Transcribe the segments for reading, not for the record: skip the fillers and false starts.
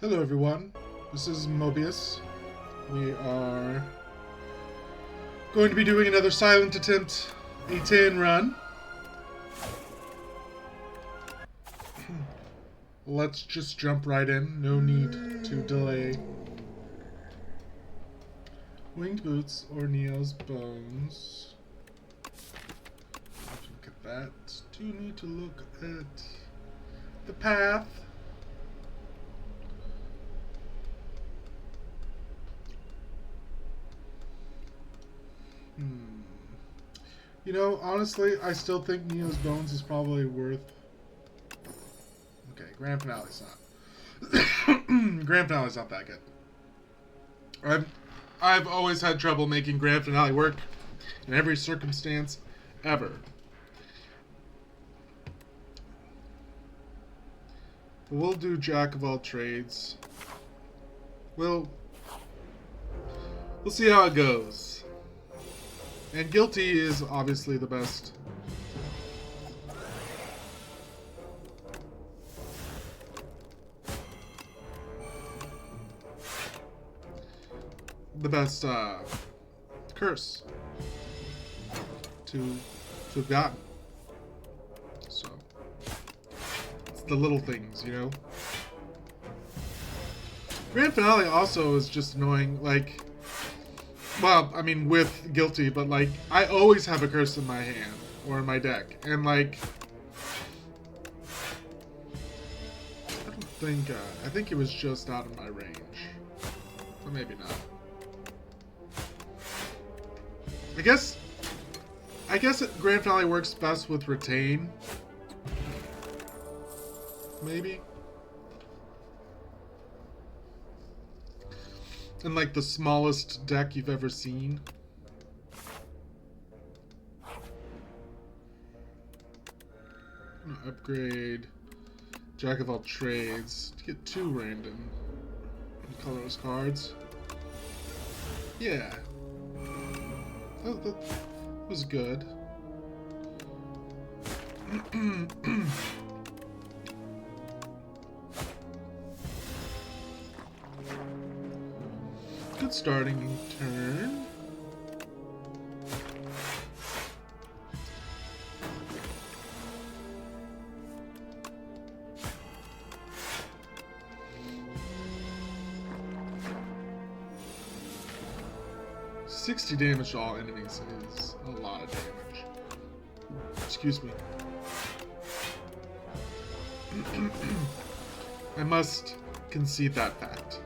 Hello everyone, this is Mobius. We are going to be doing another silent attempt A10 run. Let's just jump right in, no need to delay. Winged boots or Neo's bones. Look at that. Do you need to look at the path? You know, honestly, I still think Neo's Bones is probably worth... Okay, Grand Finale's not. Grand Finale's not that good. I've always had trouble making Grand Finale work in every circumstance ever. We'll do Jack of all trades. We'll see how it goes. And Guilty is obviously the best. The best curse to have gotten. So it's the little things, you know. Grand Finale also is just annoying, like, well, I mean, with Guilty, but, like, I always have a curse in my hand, or in my deck, and, like, I think it was just out of my range, or maybe not. I guess Grand Finale works best with Retain, maybe? And like the smallest deck you've ever seen. I'm gonna upgrade Jack of all trades to get 2 random colorless cards. Yeah. That was good. Good starting turn. $60 damage to all enemies is a lot of damage. Excuse me. I must concede that fact.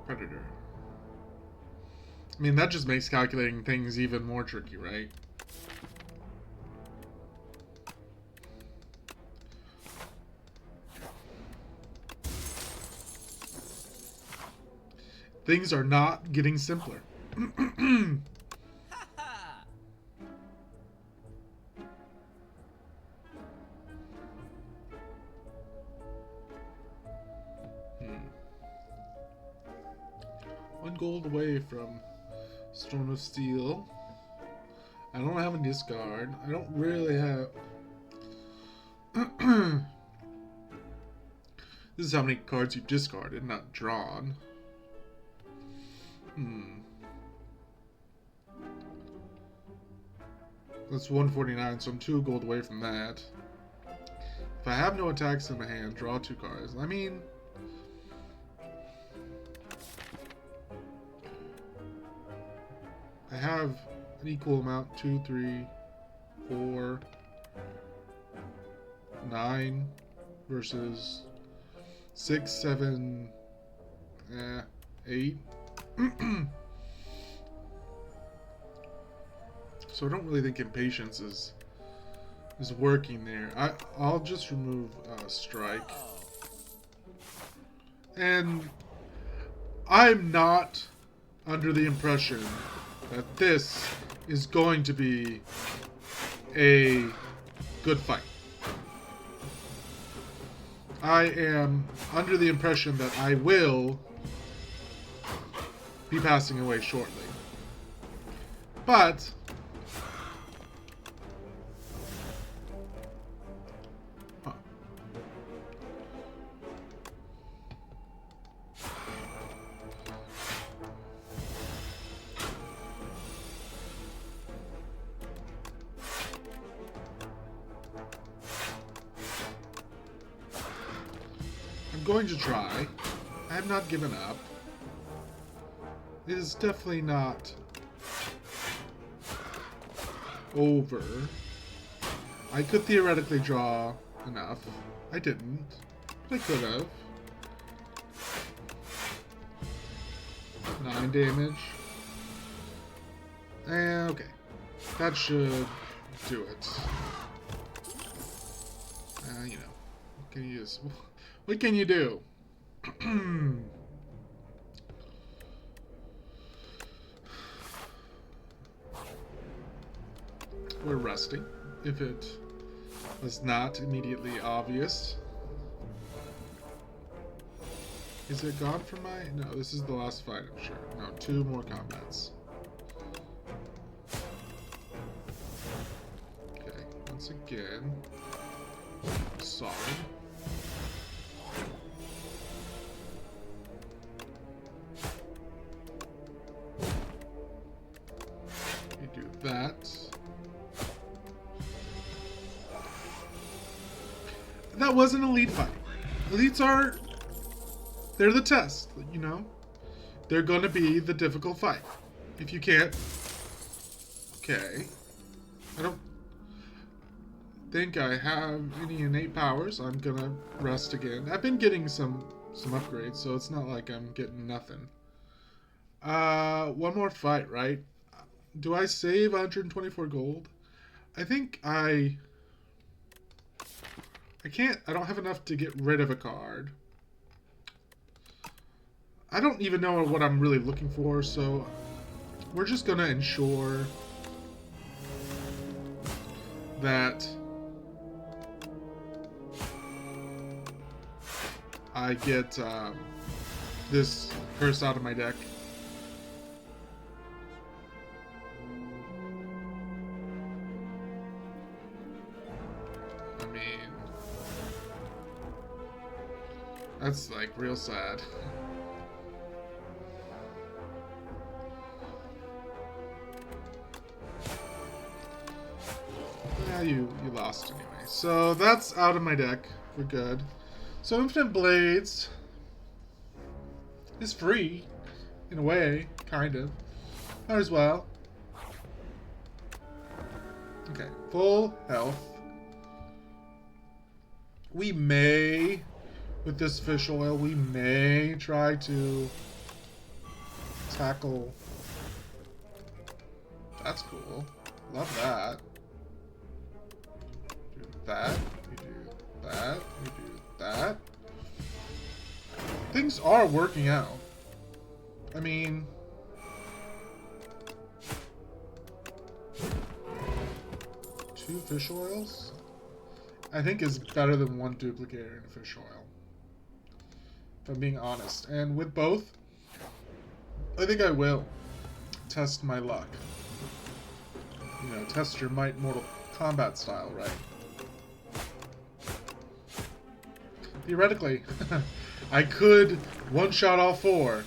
Predator. I mean, that just makes calculating things even more tricky, right? Things are not getting simpler. One gold away from Storm of Steel. I don't have a discard. I don't really have... This is how many cards you've discarded, not drawn. That's 149, so I'm 2 gold away from that. If I have no attacks in my hand, draw 2 cards. I mean... I have an equal amount, 2, 3, 4, 9 versus 6, 7, 8. So I don't really think Impatience is working there. I'll just remove Strike. And I'm not under the impression that this is going to be a good fight. I am under the impression that I will be passing away shortly. But huh. I'm going to try. I have not given up. It is definitely not over. I could theoretically draw enough. I didn't. But I could have. 9 damage. Okay. That should do it. You know. What can you use? What can you do? We're resting, if it was not immediately obvious. Is it gone from my... No, this is the last fight, I'm sure. No, 2 more combats. Okay, once again, solid. You do that. That was an elite fight. Elites are... They're the test, you know? They're gonna be the difficult fight. If you can't... Okay. I don't think I have any innate powers. I'm gonna rest again. I've been getting some upgrades, so it's not like I'm getting nothing. One more fight, right? Do I save 124 gold? I think I can't... I don't have enough to get rid of a card. I don't even know what I'm really looking for, so we're just gonna ensure that I get this curse out of my deck. I mean, that's like real sad. Yeah, you lost anyway. So that's out of my deck. We're good. So Infinite Blades is free, in a way, kind of. Might as well. Okay, full health. We may, with this fish oil, we may try to tackle. That's cool. Love that. Do that. We do that. We do that. Things are working out. I mean, two fish oils, I think, is better than one duplicator in a fish oil, if I'm being honest. And with both, I think I will test my luck. You know, test your might Mortal Kombat style, right? Theoretically, I could one-shot all four.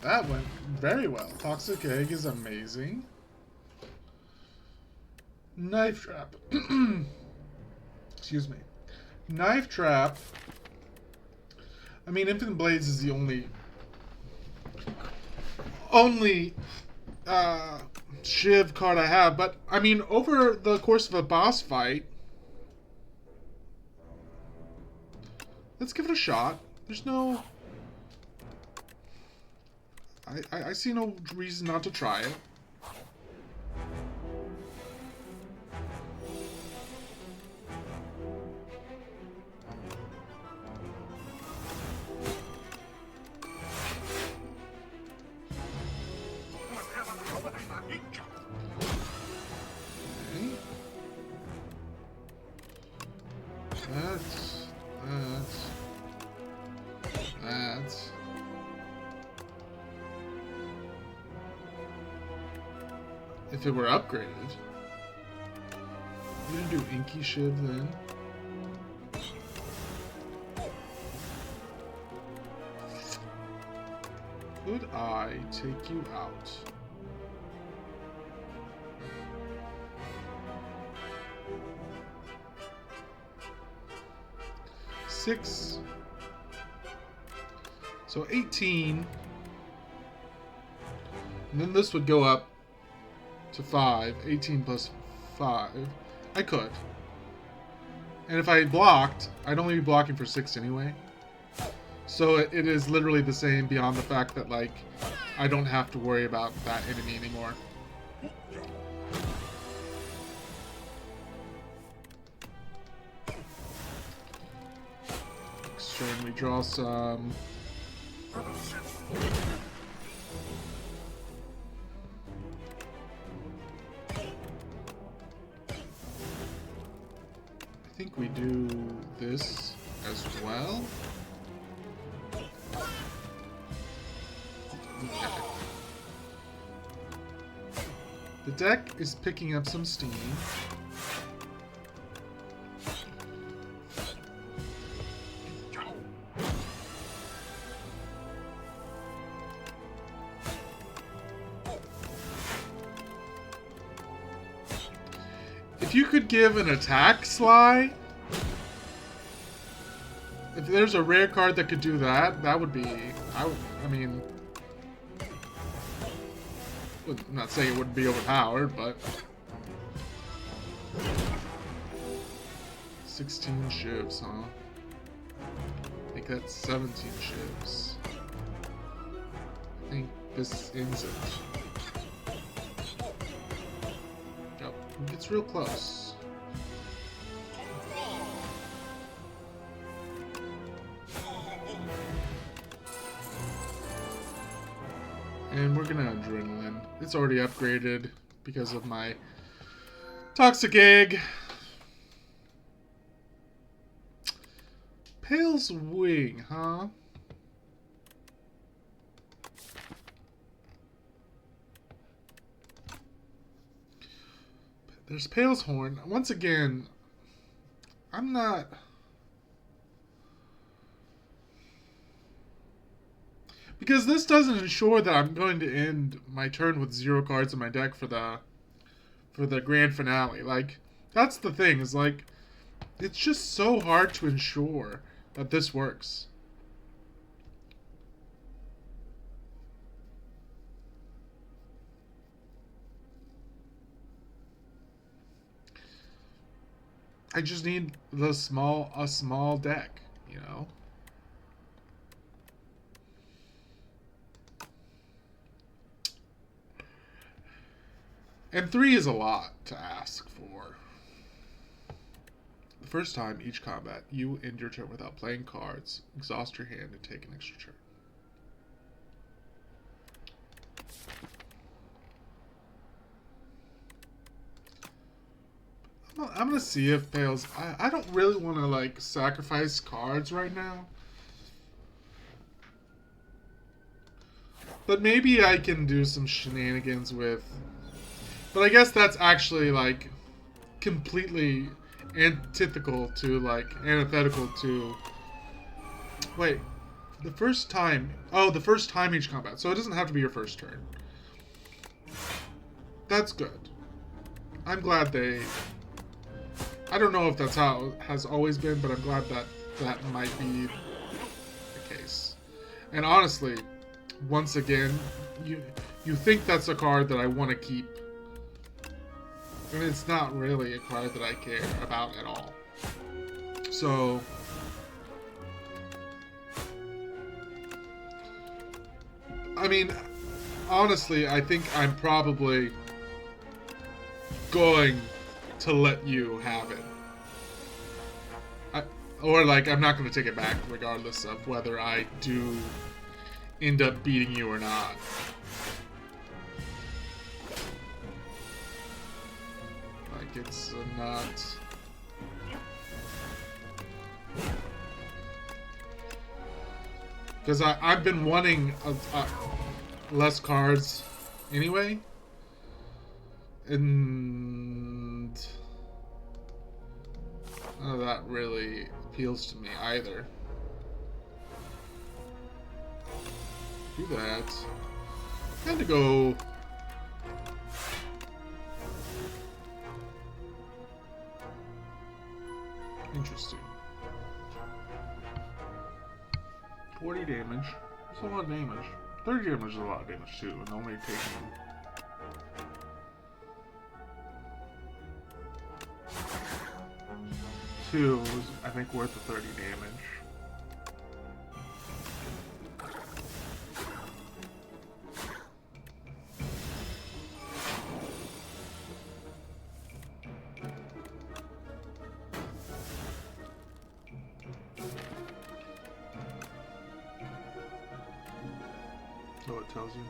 That went very well. Toxic Egg is amazing. Knife Trap. Excuse me. Knife Trap I mean, Infinite Blades is the only Shiv card I have, but I mean, over the course of a boss fight, let's give it a shot. There's no... I see no reason not to try it. That's... If it were upgraded. We didn't do Inky Shiv then. Could I take you out? Six. So 18. And then this would go up to 5. 18 plus 5. I could. And if I blocked, I'd only be blocking for 6 anyway. So it is literally the same beyond the fact that, like, I don't have to worry about that enemy anymore. Next turn we draw some... I think we do this as well. Okay. The deck is picking up some steam. If you could give an attack slide, if there's a rare card that could do that, that would be, I mean, I'm not saying it wouldn't be overpowered, but 16 shivs, huh? I think that's 17 shivs. I think this ends it. It's real close. And we're gonna Adrenaline. It's already upgraded because of my Toxic Egg. Pale's Wing, huh? There's Pale's Horn. Once again, I'm not... Because this doesn't ensure that I'm going to end my turn with 0 cards in my deck for the grand finale. Like, that's the thing, is like, it's just so hard to ensure that this works. I just need a small deck, you know? And 3 is a lot to ask for. The first time each combat, you end your turn without playing cards, exhaust your hand, and take an extra turn. I'm gonna see if Pale's... I don't really want to, like, sacrifice cards right now. But maybe I can do some shenanigans with... But I guess that's actually, like, completely antithetical to, like, antithetical to... Wait. The first time... Oh, the first time each combat. So it doesn't have to be your first turn. That's good. I'm glad they... I don't know if that's how it has always been, but I'm glad that that might be the case. And honestly, once again, you think that's a card that I want to keep. And it's not really a card that I care about at all. So, I mean, honestly, I think I'm probably going to let you have it. Or, like, I'm not going to take it back, regardless of whether I do end up beating you or not. Like, it's not... Because I've been wanting less cards anyway. And... none of that really appeals to me either. Do that. Had to go... Interesting. 40 damage. That's a lot of damage. 30 damage is a lot of damage too, and only taking... two was, I think, worth the 30 damage. So it tells you.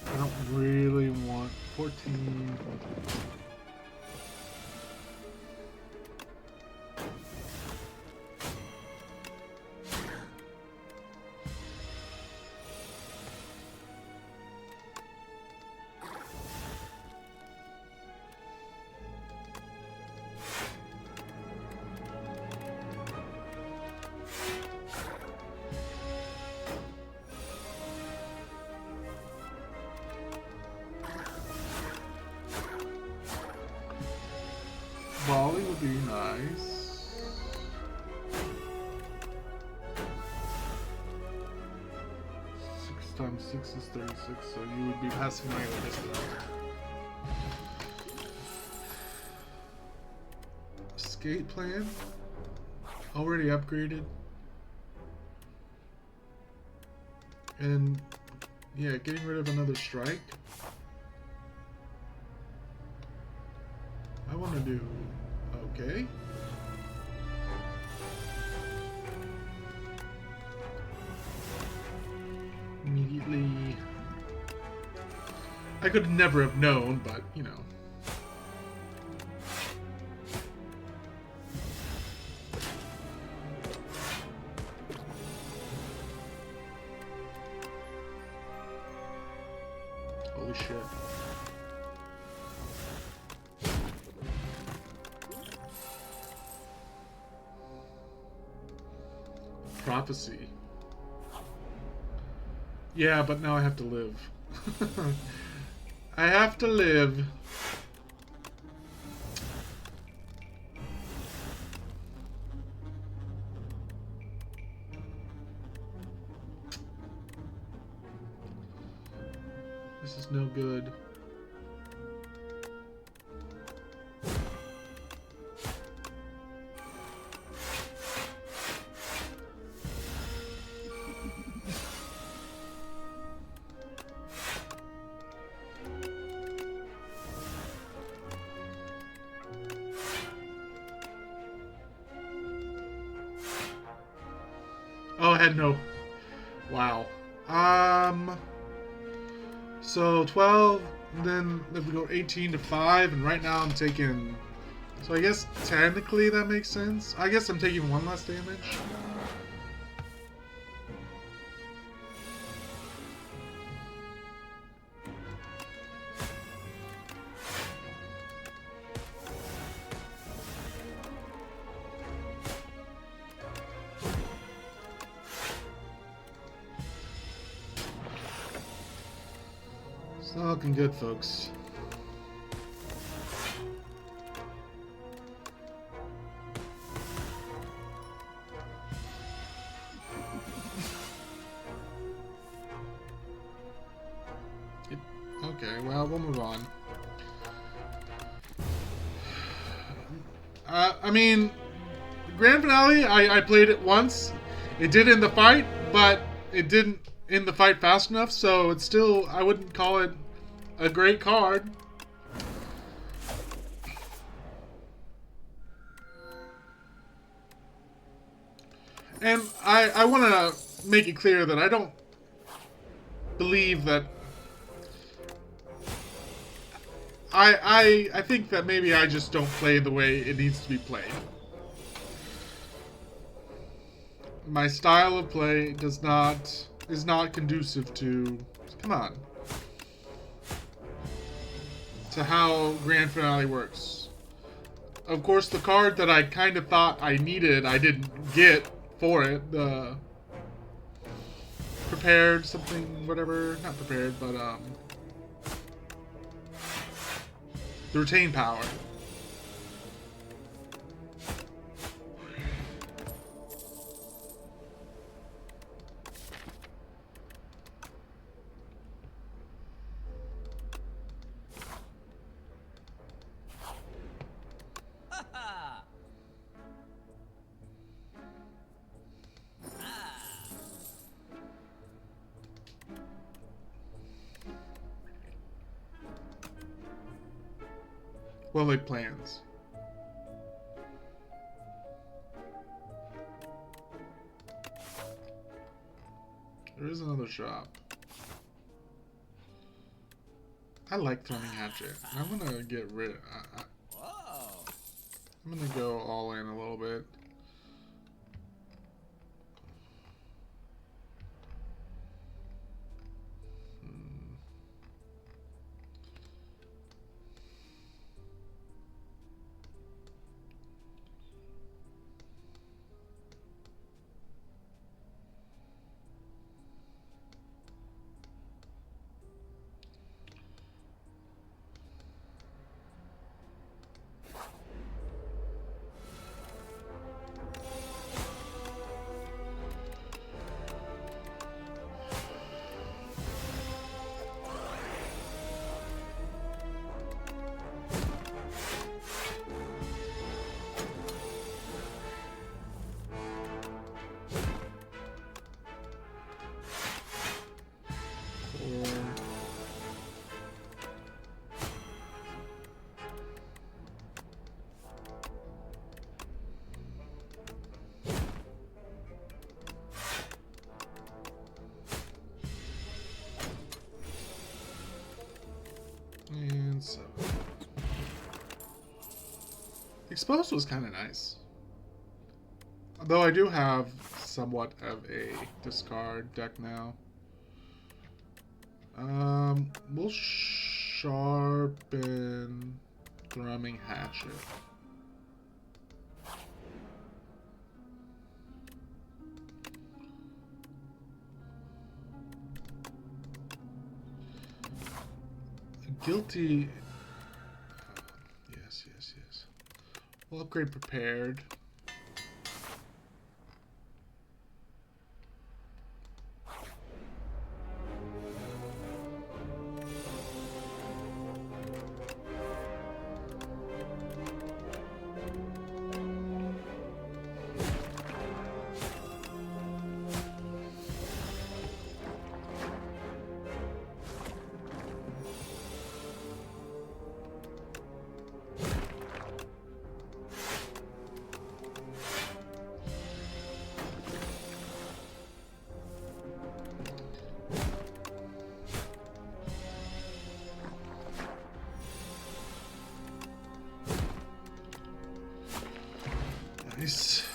I don't really want 14. Volley would be nice. Six times 6 is 36, so you would be passing my other distance. Escape plan? Already upgraded. And yeah, getting rid of another strike. I want to do okay. Immediately. I could never have known, but you know. Holy shit. Prophecy. Yeah, but now I have to live. I have to live. This is no good. Oh, I had no... Wow. So 12, then we go 18 to 5, and right now I'm taking... So I guess technically that makes sense. I guess I'm taking one less damage. It's not looking good, folks. well, we'll move on. I mean, Grand Finale, I played it once. It did end the fight, but it didn't end the fight fast enough, so it's still, I wouldn't call it a great card. And I want to make it clear that I don't believe that... I think that maybe I just don't play the way it needs to be played. My style of play is not conducive to... Come on. To how Grand Finale works. Of course, the card that I kind of thought I needed, I didn't get for it. The prepared something, whatever. Not prepared, but the retain power. Well-laid plans. There is another shop. I like Thrumming Hatchet. I'm gonna get rid. I'm gonna go all in a little bit. And so Exposed was kind of nice. Though I do have somewhat of a discard deck now. We'll sharpen Thrumming Hatchet. Guilty. Yes. We'll upgrade Prepared. Nice.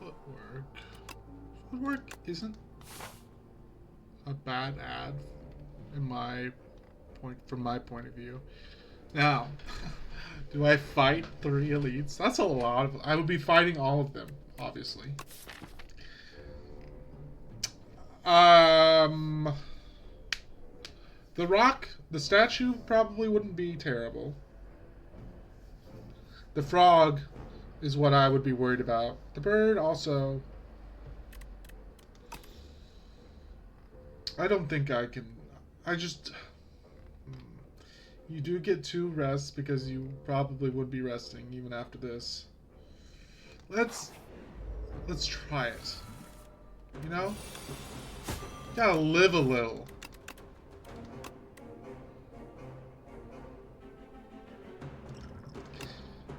Footwork. Footwork isn't a bad ad in my point, from my point of view. Now, do I fight 3 elites? That's a lot of. I would be fighting all of them, obviously. The rock, the statue probably wouldn't be terrible. The frog is what I would be worried about. The bird also. I don't think I can. You do get 2 rests because you probably would be resting even after this. Let's try it. You know? Gotta live a little.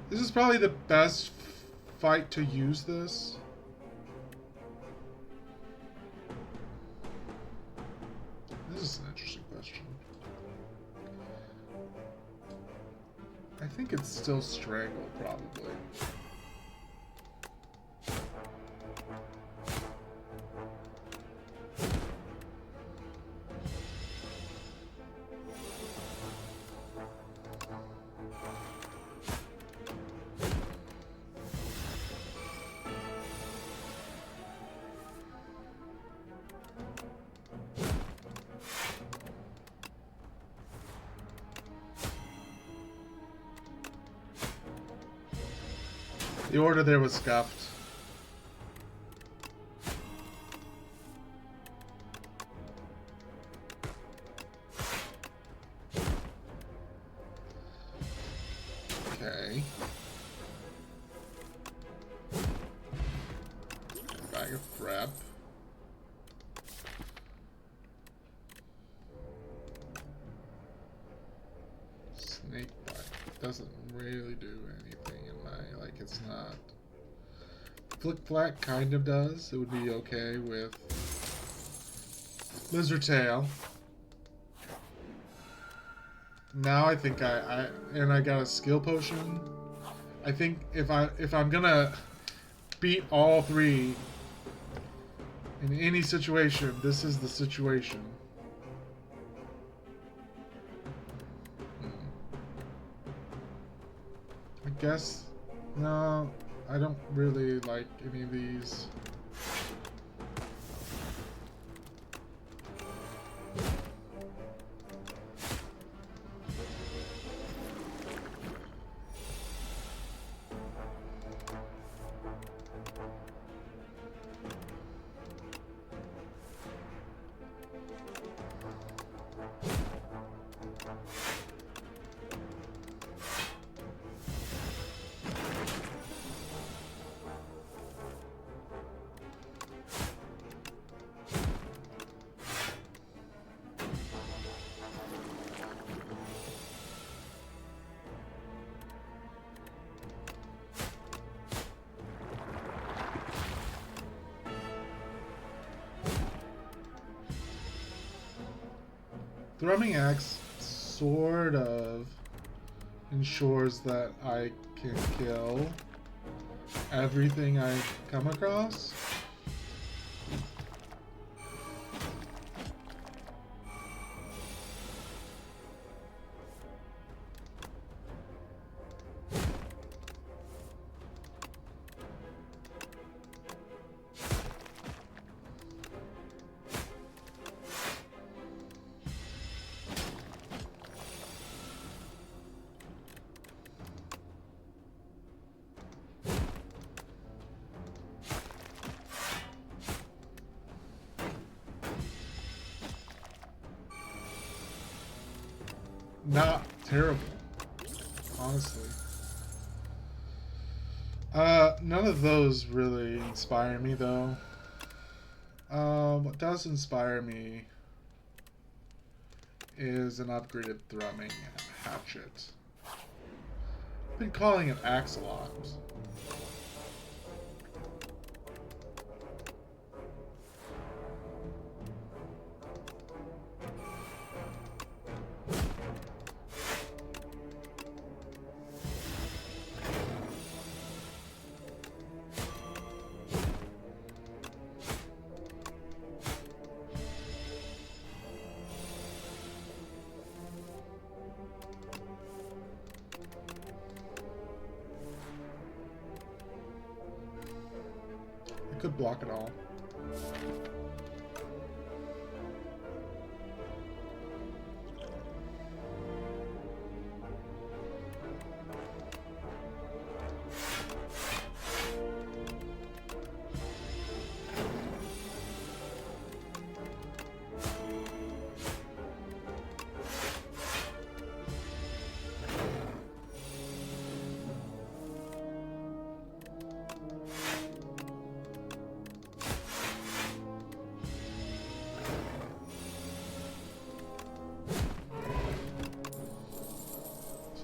This is probably the best fight to use this. This is an interesting question. I think it's still Strangle, probably. The order there was scuffed. Okay. Bag of prep. Snake bite doesn't really do anything in my, like, it's not. Flick Flack kind of does. It would be okay with Lizard Tail. Now I think I got a skill potion. I think if I'm gonna beat all 3 in any situation, this is the situation. I guess no, I don't really like any of these. Thrumming Axe sort of ensures that I can kill everything I come across. Not terrible, honestly. None of those really inspire me, though. What does inspire me is an upgraded Thrumming Hatchet. I've been calling it Axe a lot. I could block it all.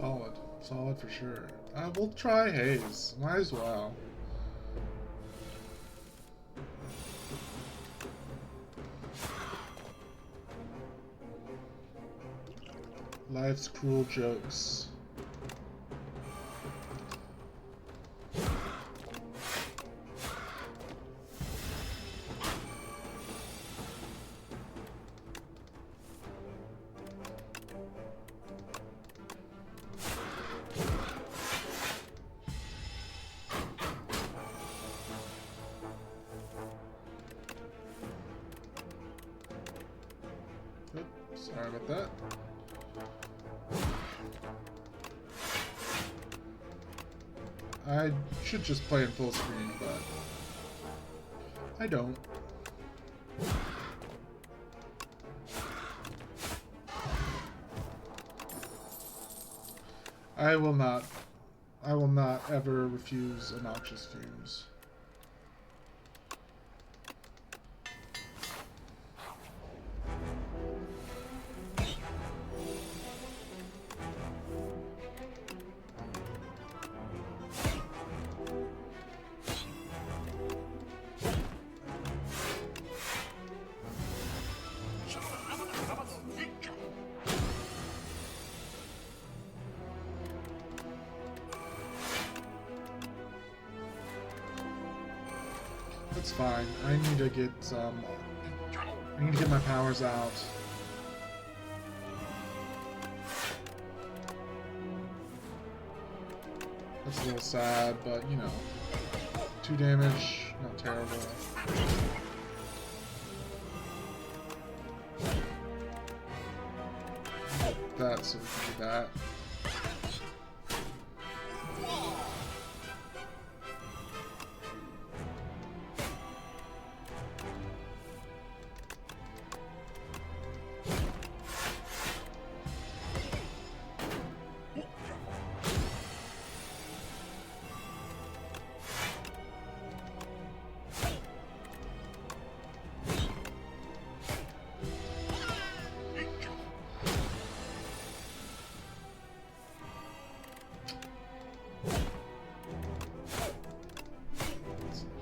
Solid. Solid for sure. We'll try Haze. Might as well. Life's cruel jokes. Oops, sorry about that. I should just play in full screen, but I don't. I will not ever refuse obnoxious fumes. That's fine. I need to get I need to get my powers out. That's a little sad, but you know, 2 damage, not terrible. That, so we can do that.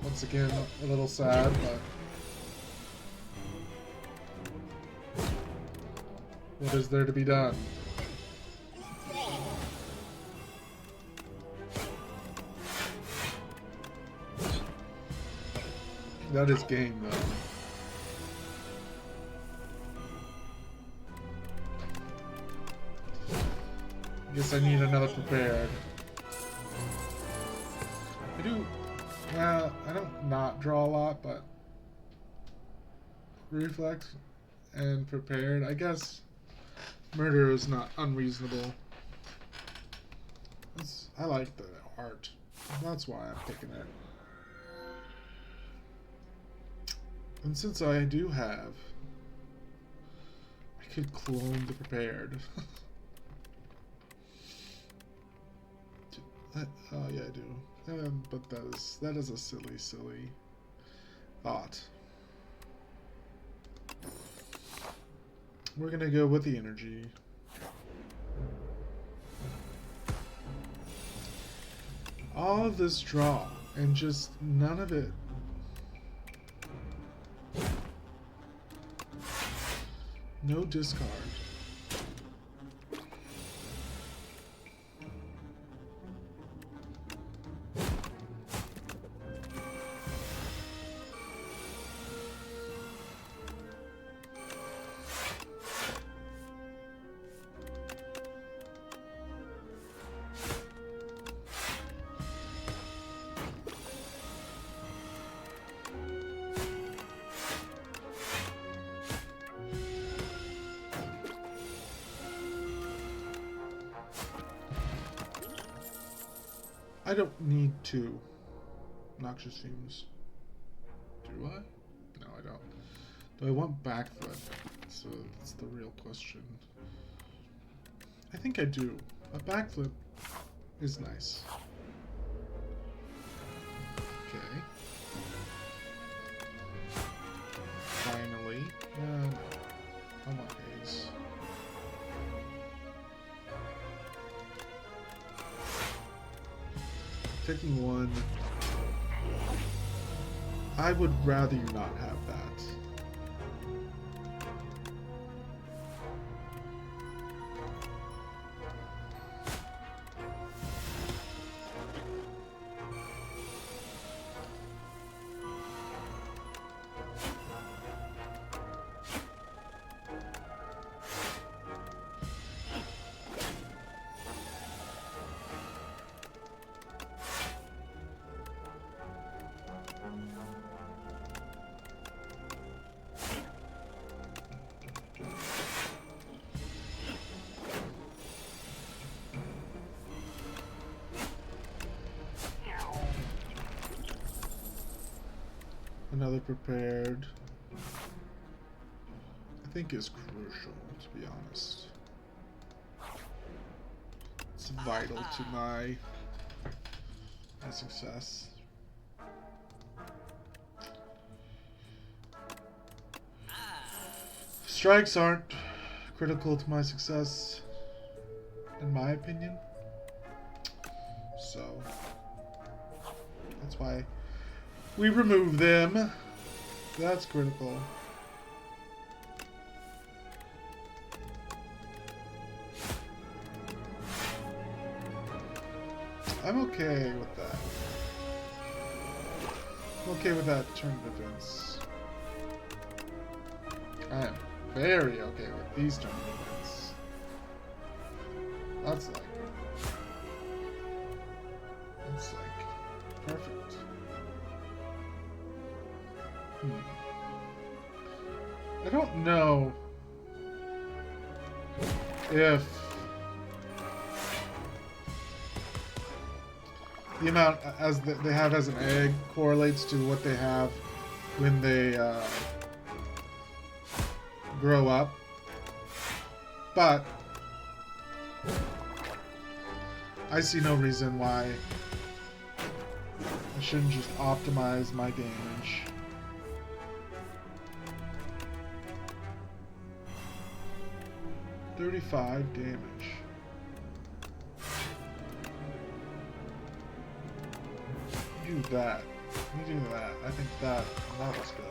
Once again, a little sad, but what is there to be done? That is game, though. I guess I need another prepared. I do. I don't not draw a lot, but reflex and prepared. I guess murder is not unreasonable. I like the art. That's why I'm picking it. And since I do have, I could clone the prepared. Oh yeah, I do. But that is a silly thought. We're gonna go with the energy. All of this draw and just none of it. No discard. I don't need 2 noxious fumes. Do I? No, I don't. Do I want backflip? So that's the real question. I think I do. A backflip is nice. Okay. Finally. No. I want Haze. Taking one. I would rather you not have that. Another prepared, I think, is crucial, to be honest. It's vital to my success. Strikes aren't critical to my success, in my opinion. So that's why we remove them. That's critical. I'm okay with that. I'm okay with that turn defense. I am very okay with these turn defense. That's like perfect. I don't know if the amount as they have as an egg correlates to what they have when they grow up, but I see no reason why I shouldn't just optimize my damage. $35 damage. Do that. Let me do that. I think that was good.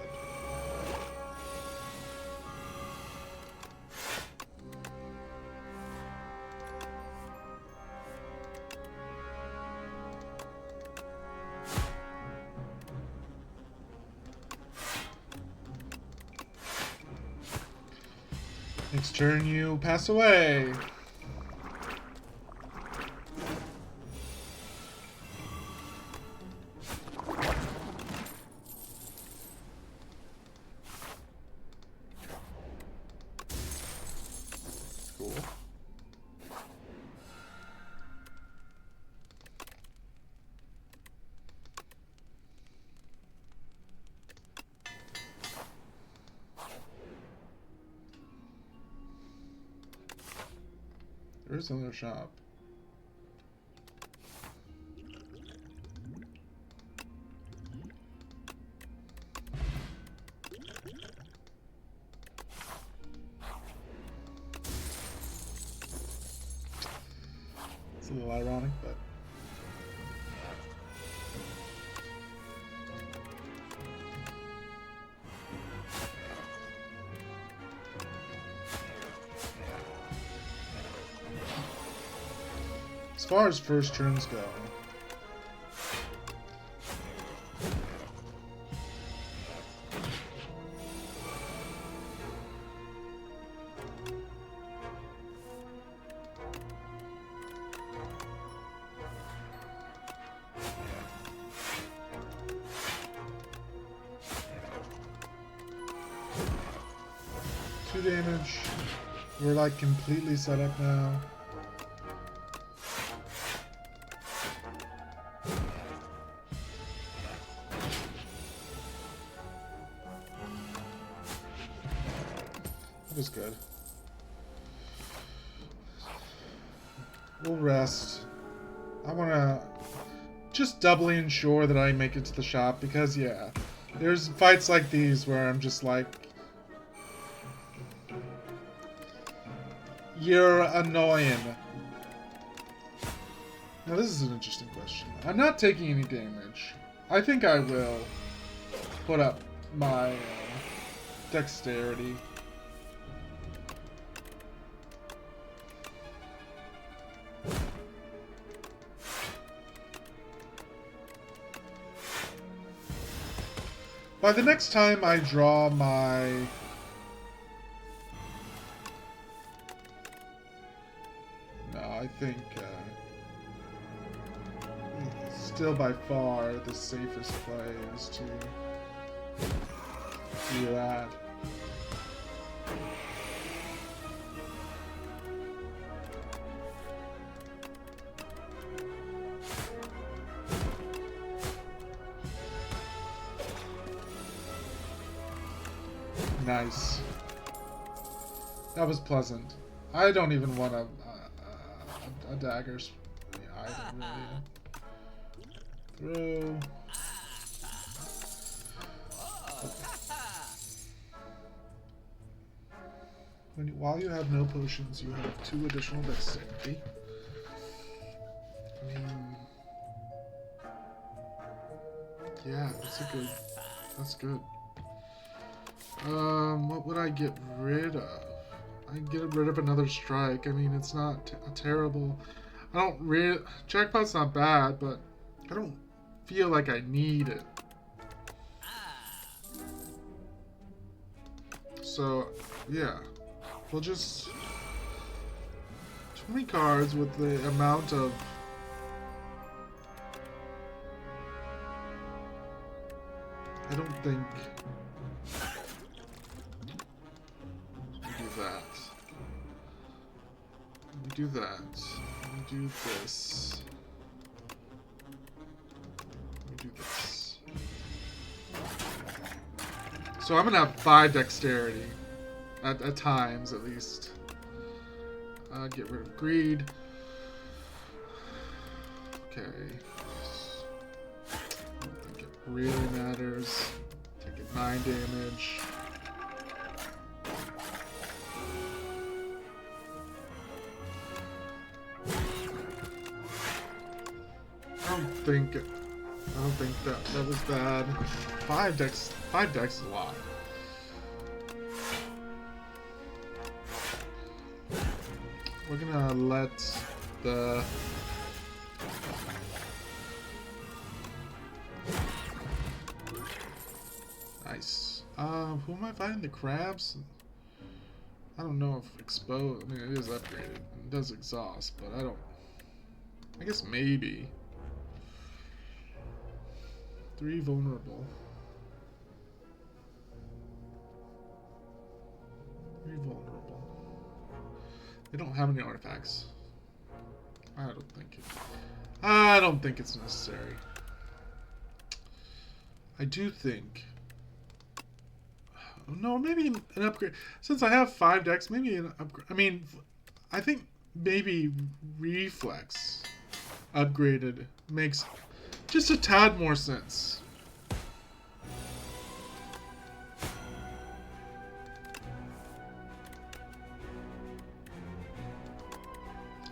Next turn, you pass away. Cool. There's another shop. It's a little ironic, but as far as first turns go, two damage. We're like completely set up now. That was good. We'll rest. I want to just doubly ensure that I make it to the shop because, yeah, there's fights like these where I'm just like, you're annoying. Now this is an interesting question. I'm not taking any damage. I think I will put up my dexterity. By the next time I draw my... No, I think still by far the safest play is to do that. Nice. That was pleasant. I don't even want a daggers item, really. Throw. While you have no potions, you have 2 additional dexterity. I mean, yeah, that's good. What would I get rid of? I'd get rid of another strike. I mean, it's not a terrible... I don't really... Jackpot's not bad, but I don't feel like I need it. So, yeah. We'll just... 20 cards with the amount of... I don't think... do that. Let me do this. Let me do this. So I'm gonna have 5 dexterity. At times, at least. Get rid of greed. Okay. I don't think it really matters. Take 9 damage. I don't think that was bad. 5 dex is a lot. We're gonna let the nice. Who am I fighting? The crabs? I don't know if exposed. I mean, it is upgraded. It does exhaust, but I guess maybe. 3 vulnerable. 3 vulnerable. They don't have any artifacts. I don't think it's necessary. I do think... No, maybe an upgrade. Since I have 5 decks, maybe an upgrade. I mean, I think maybe Reflex upgraded makes just a tad more sense.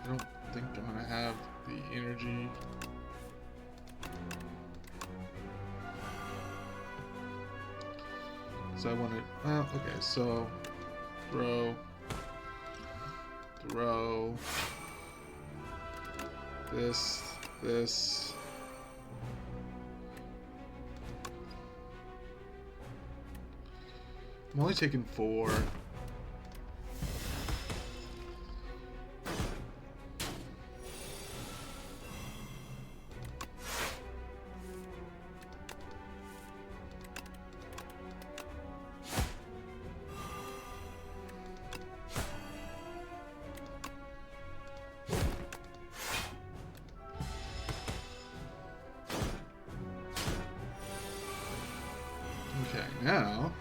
I don't think I'm gonna have the energy. So I want to. Okay, so throw. This. I'm only taking 4. Okay, now.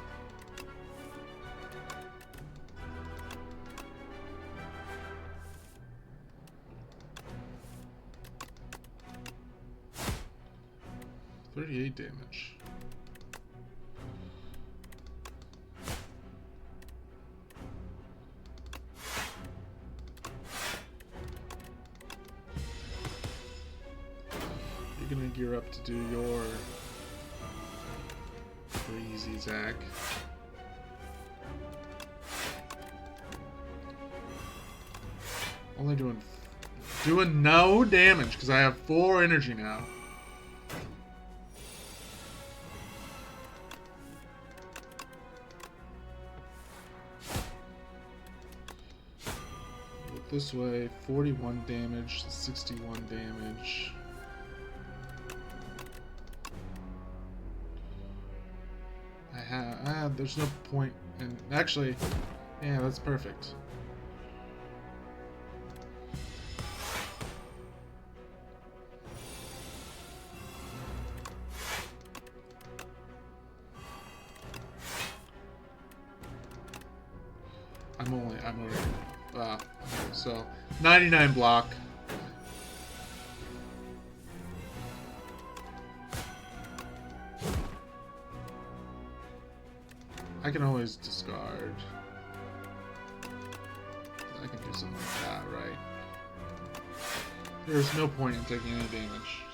$38 damage. You're gonna gear up to do your crazy Zach. Only doing no damage because I have 4 energy now. Look this way, 41 damage, 61 damage. There's no point in, actually, yeah, that's perfect. I'm already, okay, so 99 block. I can always discard. I can do something like that, right? There's no point in taking any damage.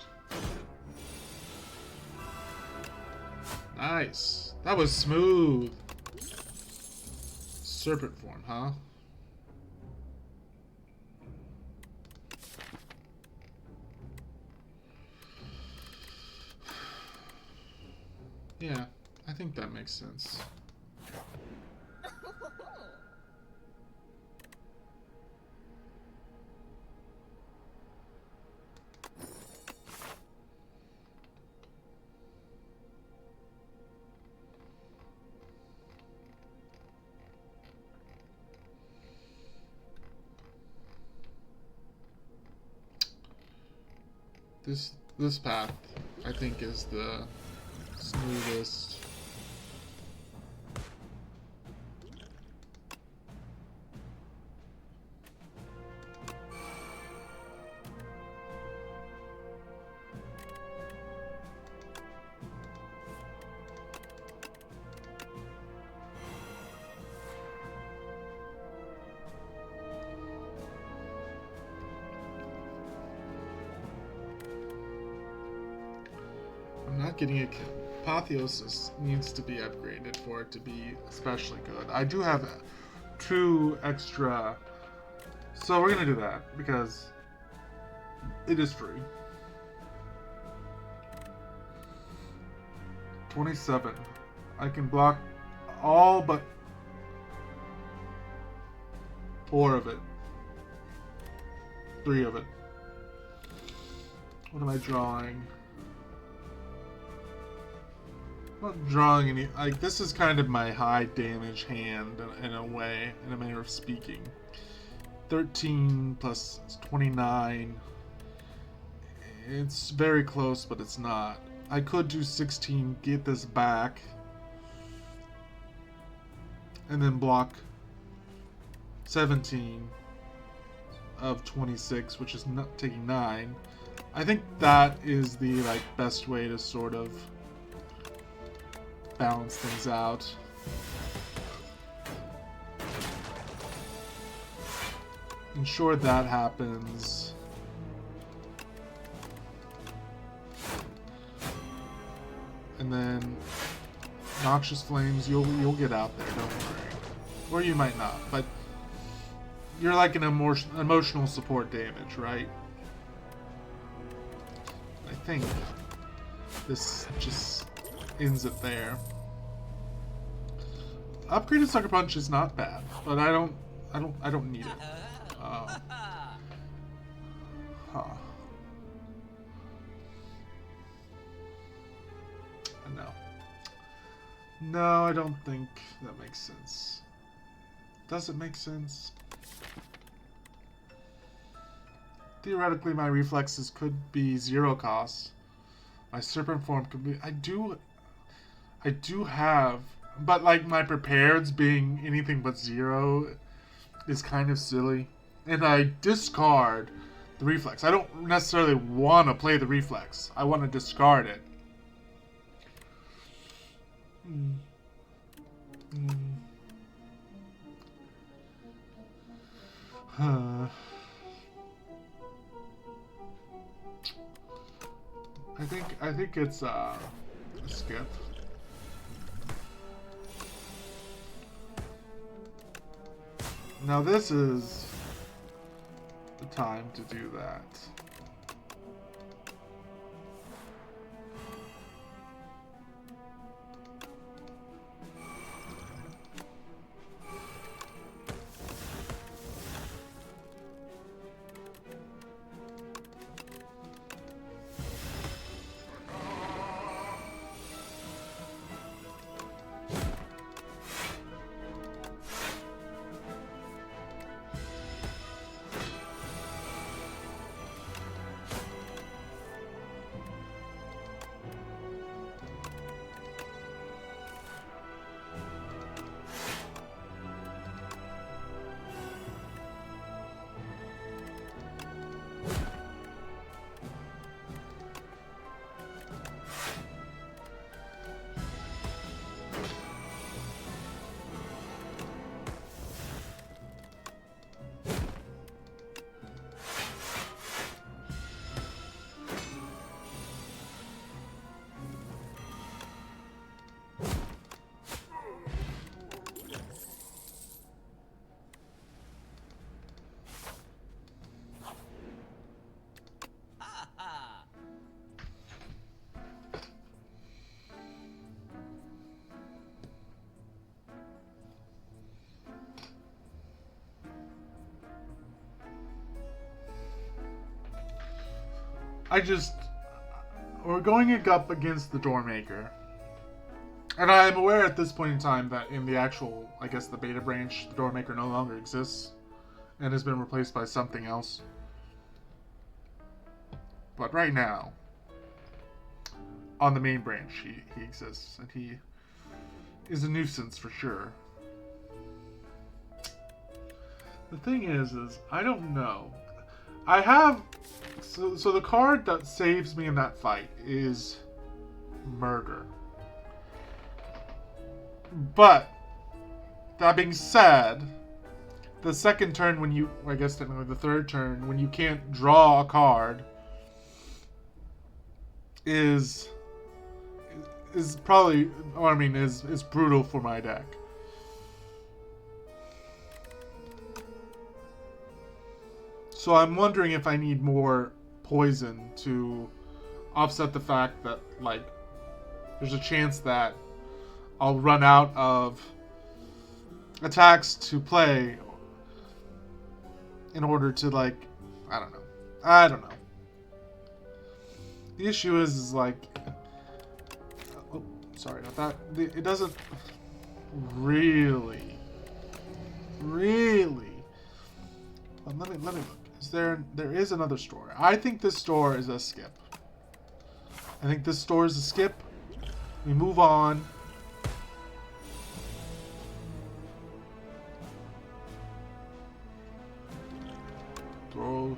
Nice. That was smooth. Serpent form, huh? Yeah, I think that makes sense. This path, I think, is the smoothest. I'm not getting a Apotheosis needs to be upgraded for it to be especially good. I do have 2 extra, so we're gonna do that because it is free. 27. I can block all but 4 of it. 3 of it. What am I drawing? I'm not drawing any. Like, this is kind of my high damage hand in a way, in a manner of speaking. 13 plus 29. It's very close, but it's not. I could do 16, get this back, and then block 17 of 26, which is not taking 9. I think that is the best way to sort of balance things out. Ensure that happens. And then Noxious Flames, you'll get out there, don't worry. Or you might not, but you're like an emotional support damage, right? I think this just ends it there. Upgraded Sucker Punch is not bad, but I don't need it. No, I don't think that makes sense. Does it make sense? Theoretically, my reflexes could be 0 cost. My serpent form could be. I do have, but my prepareds being anything but 0 is kind of silly. And I discard the reflex. I don't necessarily want to play the reflex. I want to discard it. I think it's a skip. Now this is the time to do that. We're going up against the Doormaker. And I'm aware at this point in time that in the actual, I guess the beta branch, the Doormaker no longer exists and has been replaced by something else. But right now, on the main branch, he exists, and he is a nuisance for sure. The thing is I don't know. I have... So the card that saves me in that fight is Murder. But, that being said, the second turn when you... I guess technically the third turn, when you can't draw a card, is probably... I mean, is brutal for my deck. So I'm wondering if I need more poison to offset the fact that, like, there's a chance that I'll run out of attacks to play in order to, like, I don't know. The issue is like, oh, sorry about that. It doesn't really. But let me look. There is another store. I think this store is a skip. I think this store is a skip. We move on. Throw.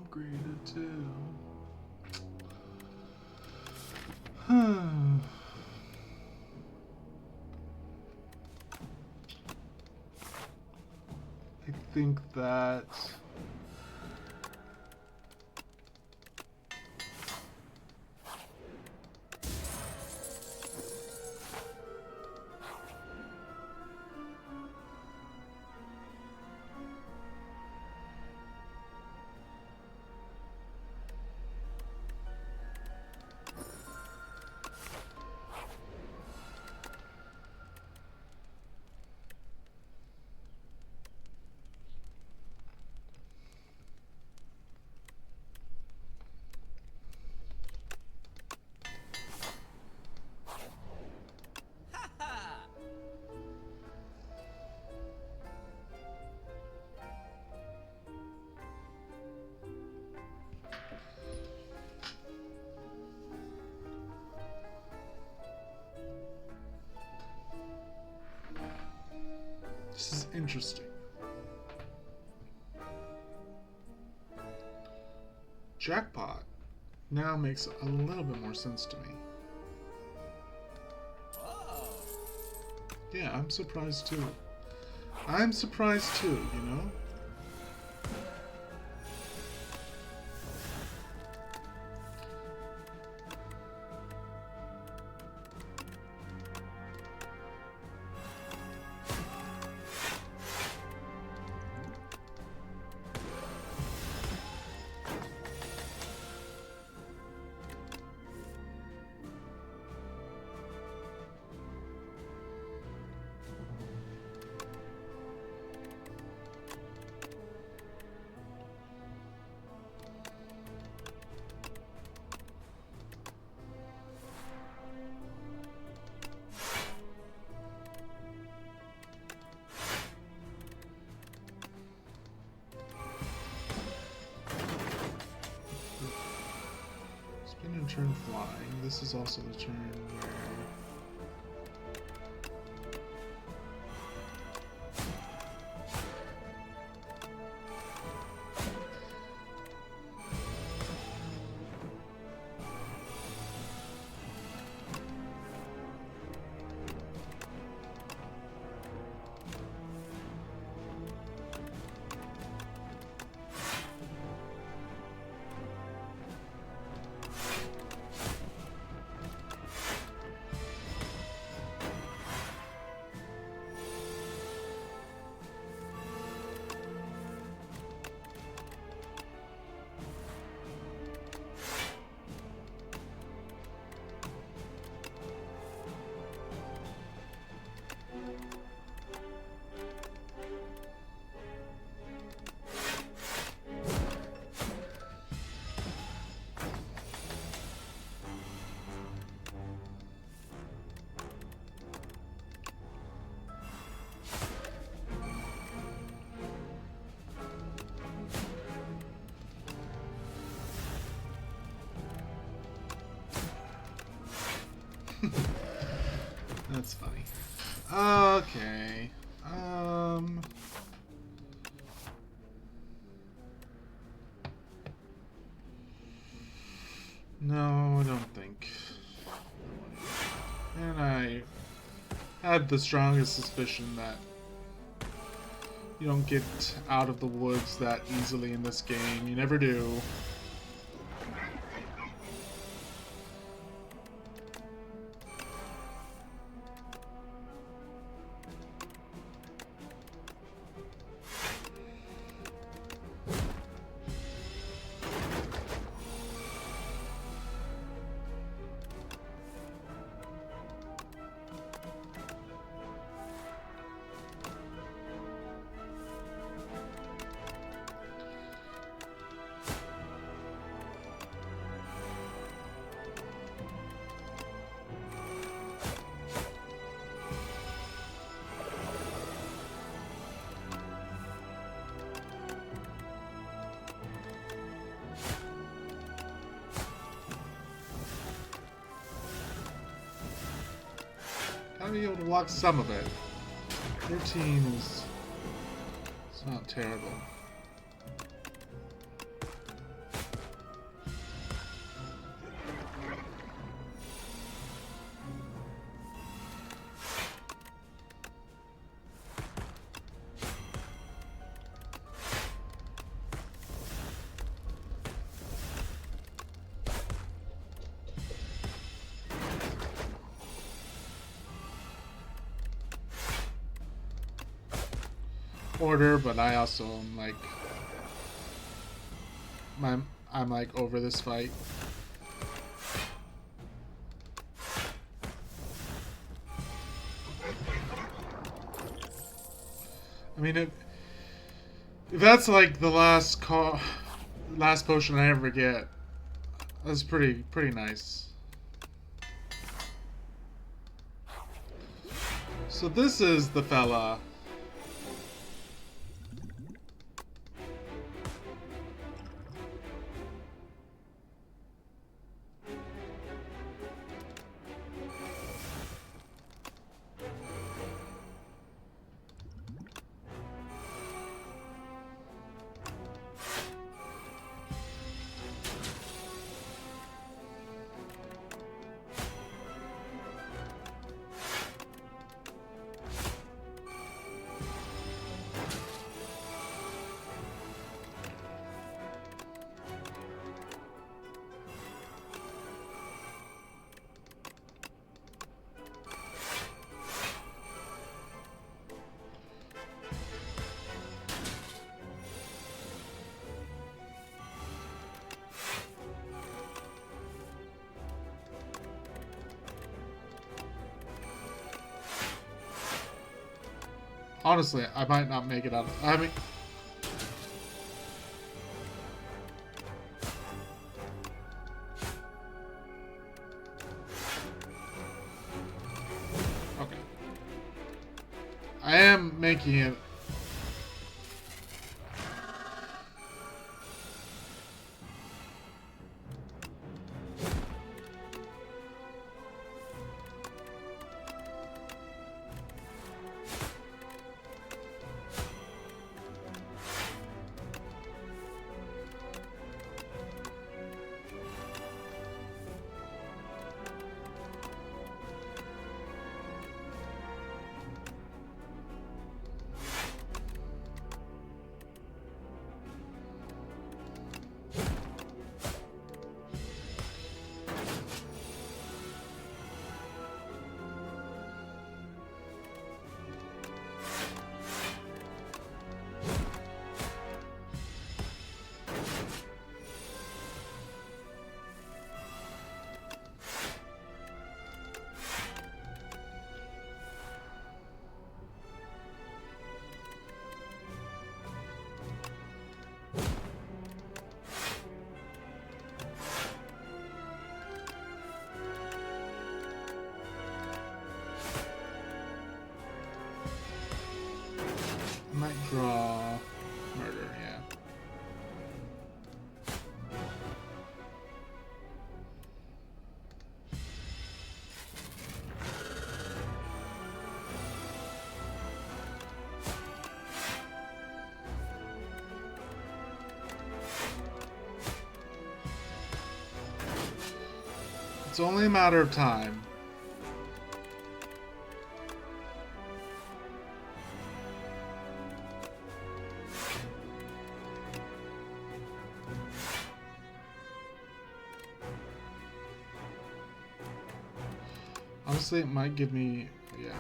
upgraded too. I think that this is interesting. Jackpot now makes a little bit more sense to me. Yeah, I'm surprised too. I'm surprised too, you know? Turn flying. This is also the turn where that's funny. Okay. No, I don't think. And I had the strongest suspicion that you don't get out of the woods that easily in this game. You never do. I'll be able to walk some of it. 13 is... it's not terrible. order, but I also am like I'm like over this fight. I mean, if that's like the last potion I ever get, that's pretty nice. So this is the fella. Honestly, I might not make it out. I mean, okay. I am making it. Might draw murder, yeah. It's only a matter of time. Honestly, it might give me, yeah.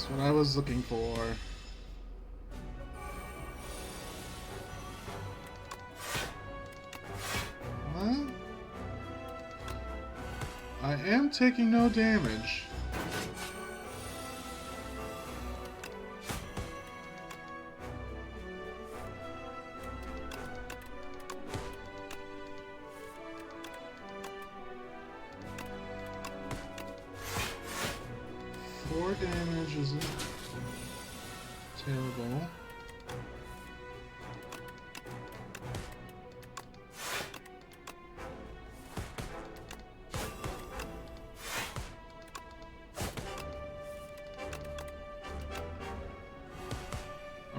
What I was looking for. What? I am taking no damage. Four damage isn't terrible.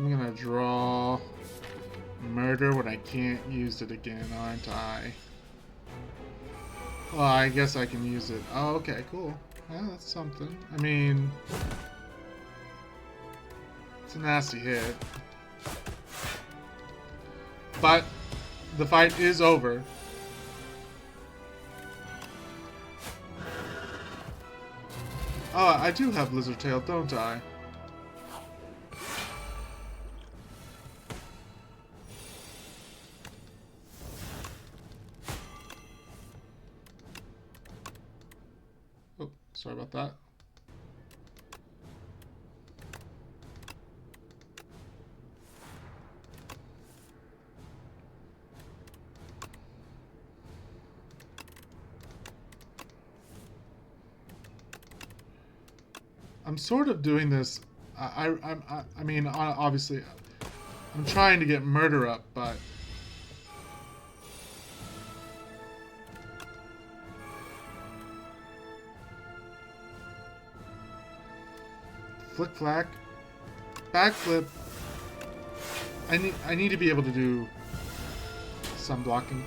I'm gonna draw murder when I can't use it again, aren't I? Well, I guess I can use it. Oh, okay, cool. Well, that's something. I mean, it's a nasty hit. But the fight is over. Oh, I do have Lizard Tail, don't I? Oh, sorry about that. I'm sort of doing this. I mean, obviously, I'm trying to get murder up, but flick flack, backflip. I need to be able to do some blocking.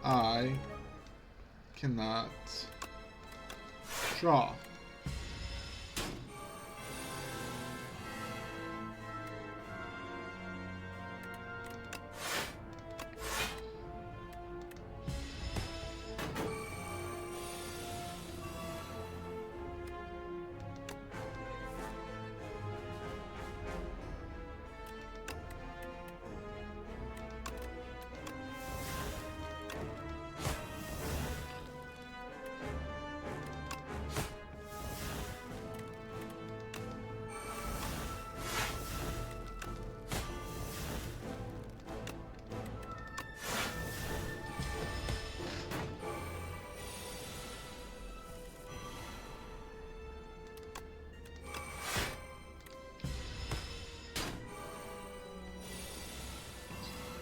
I cannot draw.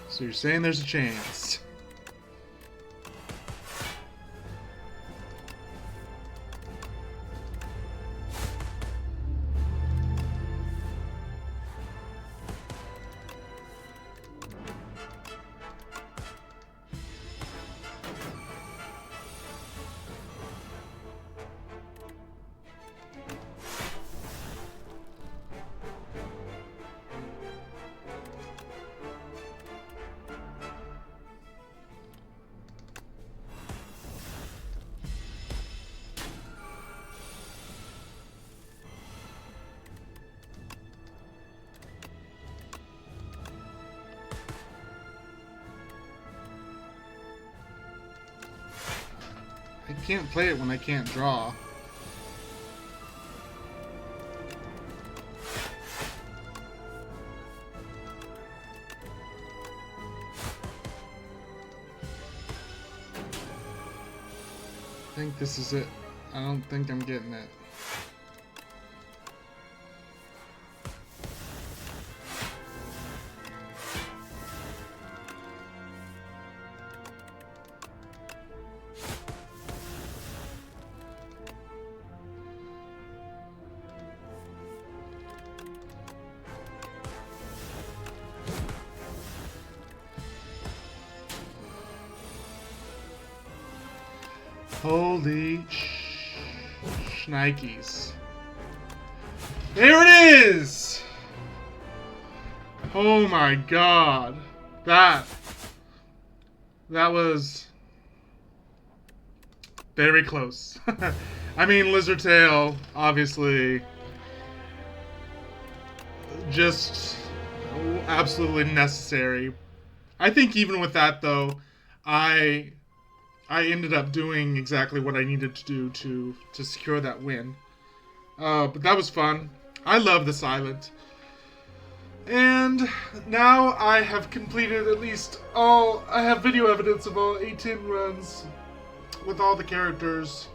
So you're saying there's a chance. I can't play it when I can't draw. I think this is it. I don't think I'm getting it. Holy shnikes. There it is! Oh my god. That was very close. I mean, Lizard Tail, obviously, just absolutely necessary. I think even with that, though, I ended up doing exactly what I needed to do to secure that win. But that was fun. I love the Silent. And now I have completed at least I have video evidence of all 18 runs with all the characters.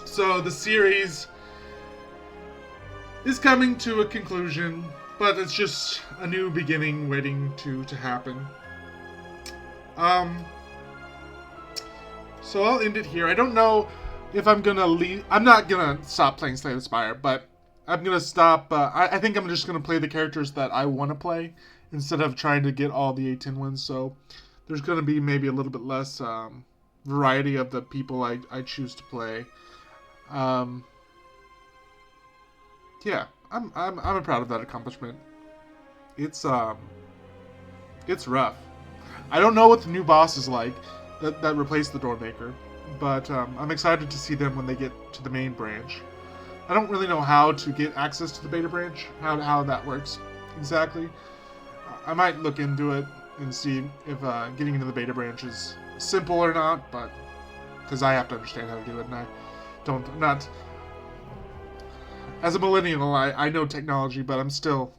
So the series is coming to a conclusion, but it's just a new beginning waiting to happen. So I'll end it here. I don't know if I'm gonna leave. I'm not gonna stop playing Slay the Spire, but I'm gonna stop. I think I'm just gonna play the characters that I want to play instead of trying to get all the A10 wins. So there's gonna be maybe a little bit less variety of the people I choose to play. Yeah, I'm proud of that accomplishment. It's rough. I don't know what the new boss is like that replaced the Doormaker, but I'm excited to see them when they get to the main branch. I don't really know how to get access to the beta branch, how that works exactly. I might look into it and see if getting into the beta branch is simple or not, but because I have to understand how to do it, and I don't not. As a millennial, I know technology, but I'm still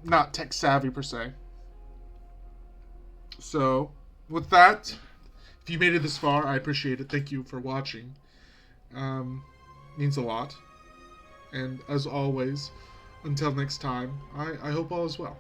not tech savvy per se. So, with that, if you made it this far, I appreciate it. Thank you for watching. Means a lot. And as always, until next time, I hope all is well.